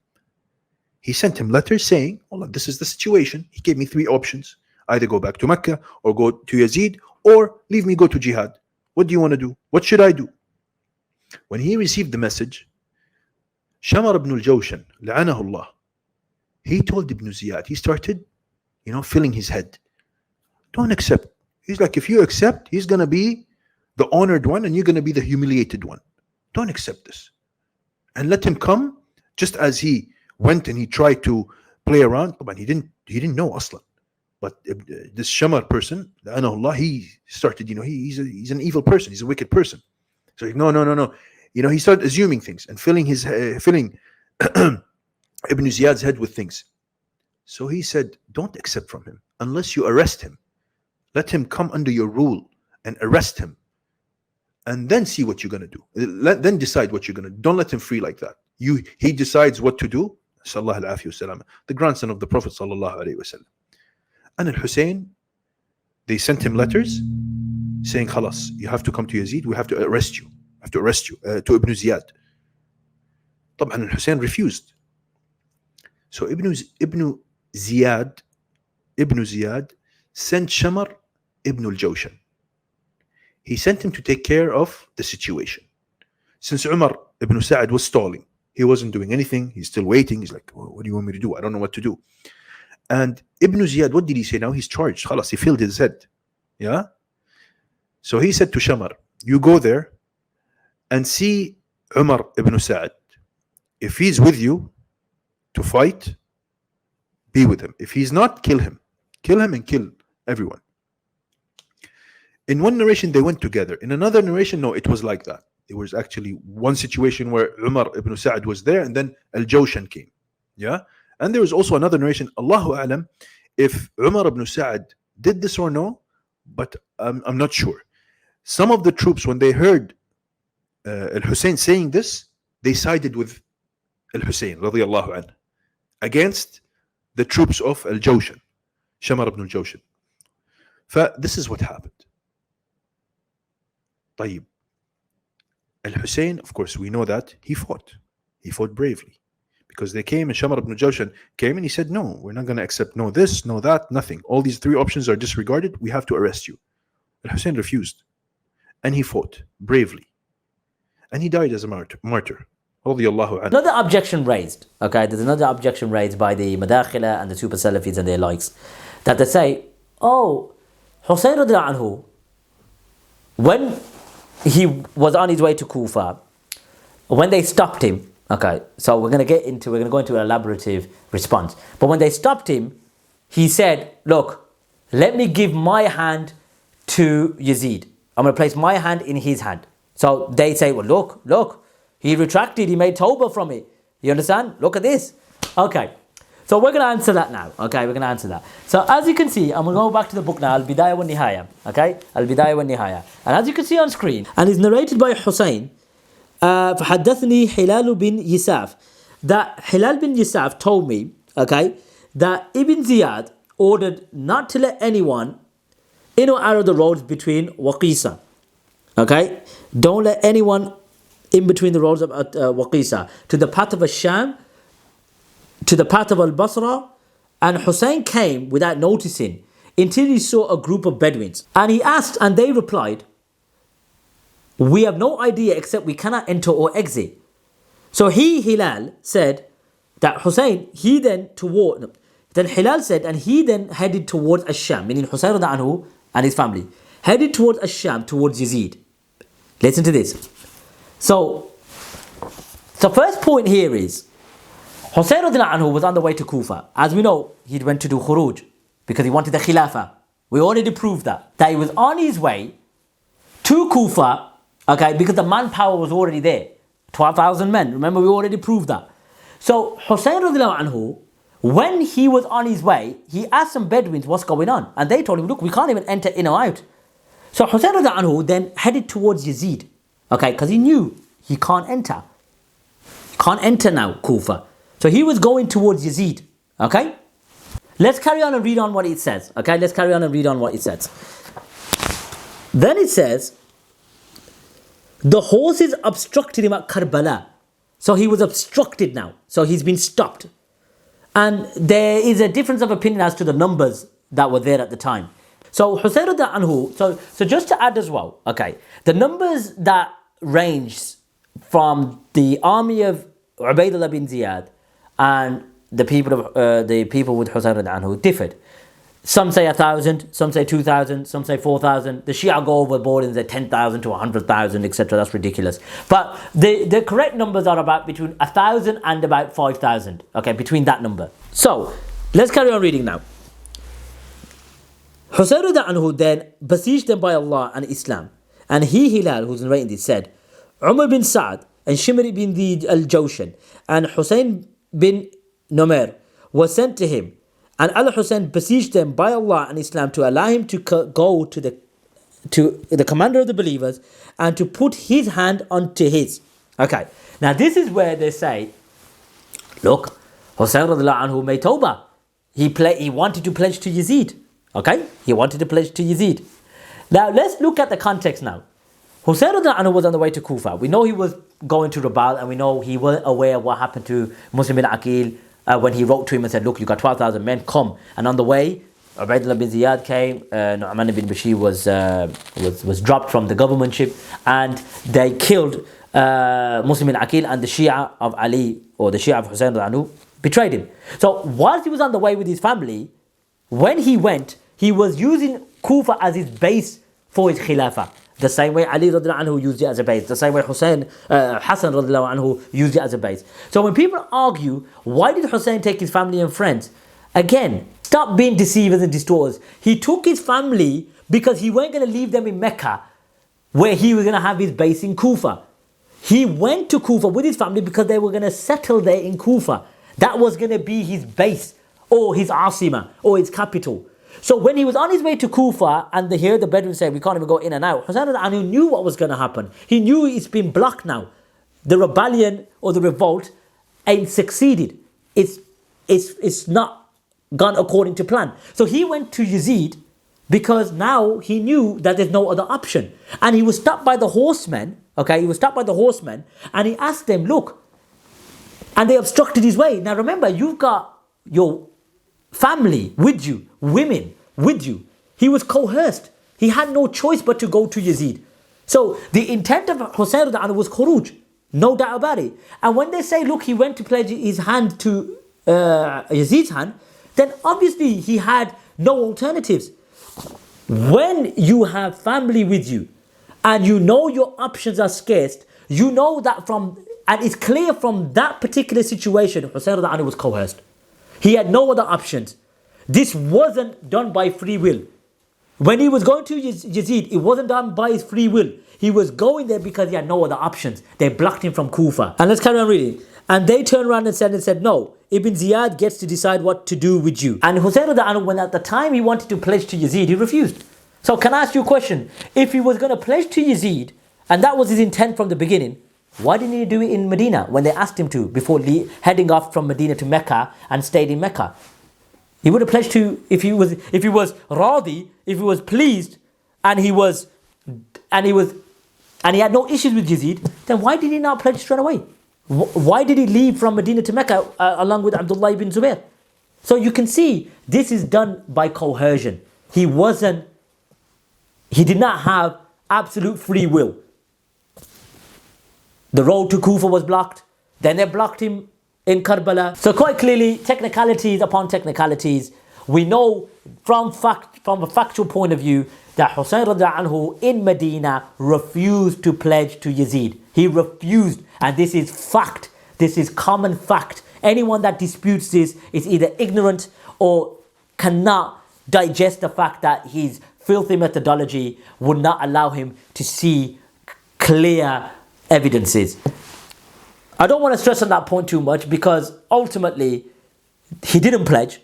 He sent him letters saying, oh, this is the situation. He gave me three options. Either go back to Mecca, or go to Yazid, or leave me go to jihad. What do you want to do? What should I do? When he received the message, Shamar ibn al-Jawshan, la'anahu Allah, he told Ibn Ziyad, he started, filling his head. Don't accept. He's like, if you accept, he's going to be the honored one, and you're going to be the humiliated one. Don't accept this. And let him come, just as he went and he tried to play around, but he didn't know Aslan. But this Shamar person, Allah, he started, he's an evil person, he's a wicked person. So no. He started assuming things and filling Ibn Ziyad's head with things. So he said, don't accept from him unless you arrest him. Let him come under your rule and arrest him. And then see what you're going to do. Then decide what you're going to do. Don't let him free like that. He decides what to do. The grandson of the Prophet sallallahu alaihi wasallam. And Al-Hussein, they sent him letters saying, khalas, you have to come to Yazid, we have to arrest you. To Ibn Ziyad. Al-Hussein refused. So Ibn Ziyad ibn Ziyad sent Shamar ibn al-Jawshan. He sent him to take care of the situation. Since Umar ibn Sa'ad was stalling, he wasn't doing anything, he's still waiting, he's like, what do you want me to do? I don't know what to do. And Ibn Ziyad, what did he say now? He's charged. Khalas, he filled his head. Yeah? So he said to Shamar, you go there and see Umar ibn Sa'ad. If he's with you to fight, be with him. If he's not, kill him. Kill him and kill everyone. In one narration, they went together. In another narration, no, it was like that. There was actually one situation where Umar ibn Sa'ad was there and then Al-Jawshan came. Yeah? And there was also another narration, Allahu A'lam, if Umar ibn Sa'ad did this or no, but I'm not sure. Some of the troops, when they heard Al-Hussain saying this, they sided with Al-Hussain, radiyallahu anhu, against the troops of Al-Jawshan, Shamar ibn al-Jawshan. This is what happened. طيب. Al-Hussain, of course, we know that he fought. He fought bravely. Because they came and Shamar ibn al-Jawshan came and he said, no, we're not going to accept no this, no that, nothing. All these three options are disregarded. We have to arrest you. Al-Hussain refused. And he fought bravely. And he died as a martyr. Another objection raised, okay, there's another objection raised by the Madakhila and the Super Salafis and their likes, that they say, oh, Hussain radiallahu anhu, when he was on his way to Kufa, when they stopped him, okay, so we're going to go into an elaborative response, but when they stopped him, he said, look, let me give my hand to Yazid. I'm going to place my hand in his hand. So they say, well, look, he retracted, he made tawbah from it. You understand? Look at this. Okay, so we're going to answer that now. Okay, we're going to answer that. So as you can see, I'm going to go back to the book now, Al-Bidayah wa Nihaya. Okay, Al-Bidayah wa Nihaya. And as you can see on screen, and it's narrated by Hussain, فحدثني حلال بن يساف, that Hilal bin Yasaf told me, okay, that Ibn Ziyad ordered not to let anyone in or out of the roads between Waqisa. Okay, don't let anyone in between the roads of Waqisa, to the path of Asham, to the path of Al-Basra. And Hussain came without noticing until he saw a group of Bedouins. And he asked, and they replied, we have no idea except we cannot enter or exit. So Hilal said that Hussain, then Hilal said, and he then headed towards Asham, meaning Hussain anhu and his family, headed towards Asham, towards Yazid. Listen to this. So, the first point here is, Hussain anhu was on the way to Kufa. As we know, he went to do Khurooj because he wanted the Khilafah. We already proved that he was on his way to Kufa, okay, because the manpower was already there. 12,000 men. Remember, we already proved that. So, Hussain anhu, when he was on his way, he asked some Bedouins what's going on. And they told him, look, we can't even enter in or out. So, Hussain anhu then headed towards Yazid. Okay, because he knew he can't enter. He can't enter now, Kufa. So he was going towards Yazid. Okay? Let's carry on and read on what it says. Okay, let's carry on and read on what it says. Then it says, the horses obstructed him at Karbala. So he was obstructed now. So he's been stopped. And there is a difference of opinion as to the numbers that were there at the time. So Hussain anhu, so just to add as well, okay, the numbers that ranged from the army of Ubaydullah bin Ziyad and the people with Hussain anhu differed. Some say 1,000, some say 2,000, some say 4,000. The Shia go overboard and say 10,000 to 100,000, etc. That's ridiculous. But the correct numbers are about between 1,000 and about 5,000. Okay, between that number. So let's carry on reading now. Hussain anhu then besieged them by Allah and Islam. And Hilal, who's narrating this, said, Umar bin Sa'ad and Shimri bin al-Jawshan and Hussain bin Numair was sent to him. And Al-Hussain besieged them by Allah and Islam to allow him to go to the commander of the believers and to put his hand onto his. Okay, now this is where they say, look, Hussain anhu made tawbah. He wanted to pledge to Yazid. Okay, he wanted to pledge to Yazid. Now let's look at the context now. Hussain anhu was on the way to Kufa. We know he was going to Rabbi, and we know he was aware of what happened to Muslim bin Aqil when he wrote to him and said, look, you got 12,000 men, come. And on the way, Ubaidullah bin Ziyad came, Nu'man bin Bashir was dropped from the government ship, and they killed Muslim bin Aqil, and the Shia of Ali, or the Shia of Hussain anhu, betrayed him. So whilst he was on the way with his family, when he went, he was using Kufa as his base for his Khilafah. The same way Ali radiallahu anhu used it as a base. The same way Hassan radiallahu anhu used it as a base. So when people argue, why did Hussain take his family and friends? Again, stop being deceivers and distorters. He took his family because he weren't going to leave them in Mecca, where he was going to have his base in Kufa. He went to Kufa with his family because they were going to settle there in Kufa. That was going to be his base, or his asima, or his capital. So when he was on his way to Kufa, and they heard the Bedouins say, we can't even go in and out, Hussain anhu knew what was going to happen. He knew it's been blocked now. The rebellion or the revolt ain't succeeded. It's not gone according to plan. So he went to Yazid because now he knew that there's no other option. And he was stopped by the horsemen, okay? He was stopped by the horsemen, and he asked them, look, and they obstructed his way. Now remember, you've got your family with you, women with you. He was coerced. He had no choice but to go to Yazid. So the intent of Hussain was Khurooj, no doubt about it. And when they say, look, he went to pledge his hand to Yazid's hand, then obviously he had no alternatives. When you have family with you and you know your options are scarce, you know that and it's clear from that particular situation, Hussain was coerced. He had no other options. This wasn't done by free will. When he was going to Yazid, it wasn't done by his free will. He was going there because he had no other options. They blocked him from Kufa. And let's carry on reading. And they turned around and said, no, Ibn Ziyad gets to decide what to do with you. And Hussain, when at the time he wanted to pledge to Yazid, he refused. So can I ask you a question? If he was going to pledge to Yazid, and that was his intent from the beginning, why didn't he do it in Medina when they asked him to, before heading off from Medina to Mecca and stayed in Mecca? He would have pledged to, if he was radi, if he was pleased, and he had no issues with Yazid, then why did he not pledge straight away? Why did he leave from Medina to Mecca along with Abdullah ibn Zubair? So you can see this is done by coercion. He did not have absolute free will. The road to Kufa was blocked. Then they blocked him in Karbala. So quite clearly, technicalities upon technicalities, we know from a factual point of view that Hussain radiallahu anhu in Medina refused to pledge to Yazid. He refused, and this is fact. This is common fact. Anyone that disputes this is either ignorant or cannot digest the fact that his filthy methodology would not allow him to see clear evidences. I don't want to stress on that point too much because ultimately he didn't pledge.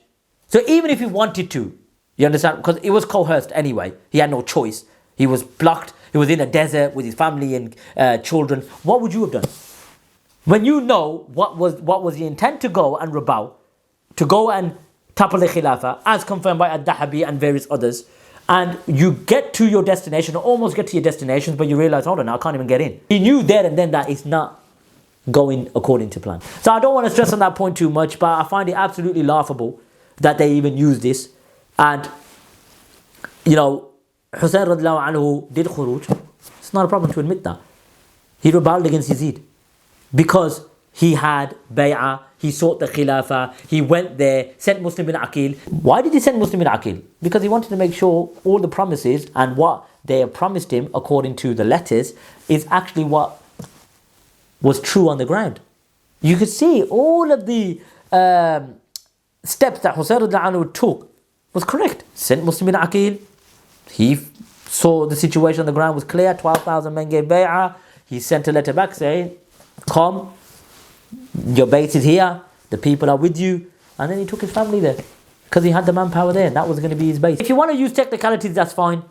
So even if he wanted to, you understand? Because it was coerced anyway. He had no choice. He was blocked. He was in a desert with his family and children. What would you have done? When you know what was the intent to go and rebel, to go and topple the Khilafah, as confirmed by Ad-Dahabi and various others, and you get to your destination, or almost get to your destinations, but you realize, hold on, I can't even get in. He knew there and then that it's not going according to plan. So I don't want to stress on that point too much, but I find it absolutely laughable that they even use this. And, you know, Hussain radiallahu anhu did Khurooj. It's not a problem to admit that. He rebelled against Yazid because he had bay'ah, he sought the Khilafah, he went there, sent Muslim bin Aqil. Why did he send Muslim bin Aqil? Because he wanted to make sure all the promises and what they promised him according to the letters is actually what was true on the ground. You could see all of the steps that Hussain radiallahu anhu took was correct. Sent Muslim bin Aqil, he saw the situation on the ground was clear, 12,000 men gave bay'ah, he sent a letter back saying, come, your base is here, the people are with you, and then he took his family there because he had the manpower there, and that was going to be his base. If you want to use technicalities, that's fine,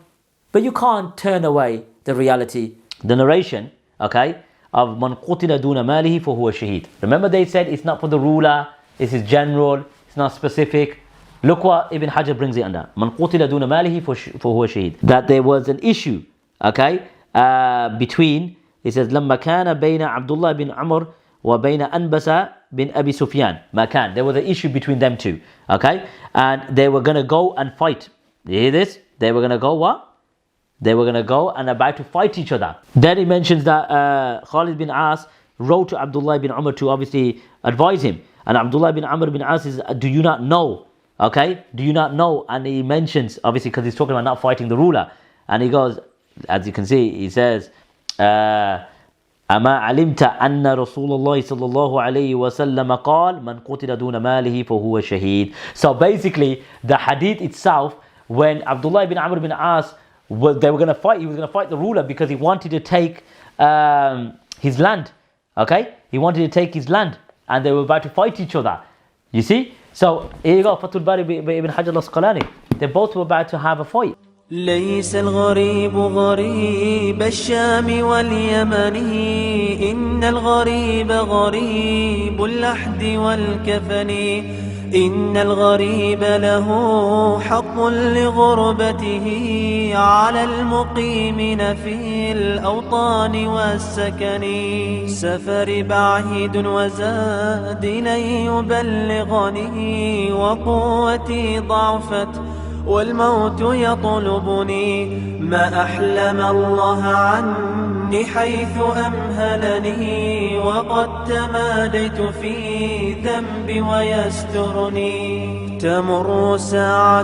but you can't turn away the reality. The narration, okay, of man qutila duna malihi fahuwa shaheed. Remember they said it's not for the ruler, it's his general, it's not specific. Look what Ibn Hajar brings it under. Man qutila duna malihi fahuwa shaheed. That there was an issue, okay, between, it says, لما كان بين عبد الله بن عمر وبين أنبس bin Abi Sufyan Makan. There was an issue between them two. Okay? And they were going to go and fight. You hear this? They were going to go what? They were going to go and about to fight each other. Then he mentions that Khalid bin As wrote to Abdullah bin Umar to obviously advise him. And Abdullah bin Amr bin As says, do you not know? Okay? Do you not know? And he mentions, obviously because he's talking about not fighting the ruler. And he goes, as you can see, he says, أما علمت أن رسول الله صلى الله عليه وسلم قال من قتل دون ماله فهو شهيد. So basically the hadith itself, when Abdullah bin Amr bin As, they were going to fight, he was going to fight the ruler because he wanted to take his land. Okay? He wanted to take his land and they were about to fight each other. You see? So here you go, Fathul Bari ibn Hajar al-Asqalani. They both were about to have a fight. ليس الغريب غريب الشام واليمن إن الغريب غريب اللحد والكفن إن الغريب له حق لغربته على المقيمين في الأوطان والسكن سفر بعيد وزاد لن يبلغني وقوتي ضعفت والموت يطلبني ما أحلم الله عني حيث أمهلني وقد تماديت في ذنبي ويسترني تمر ساعة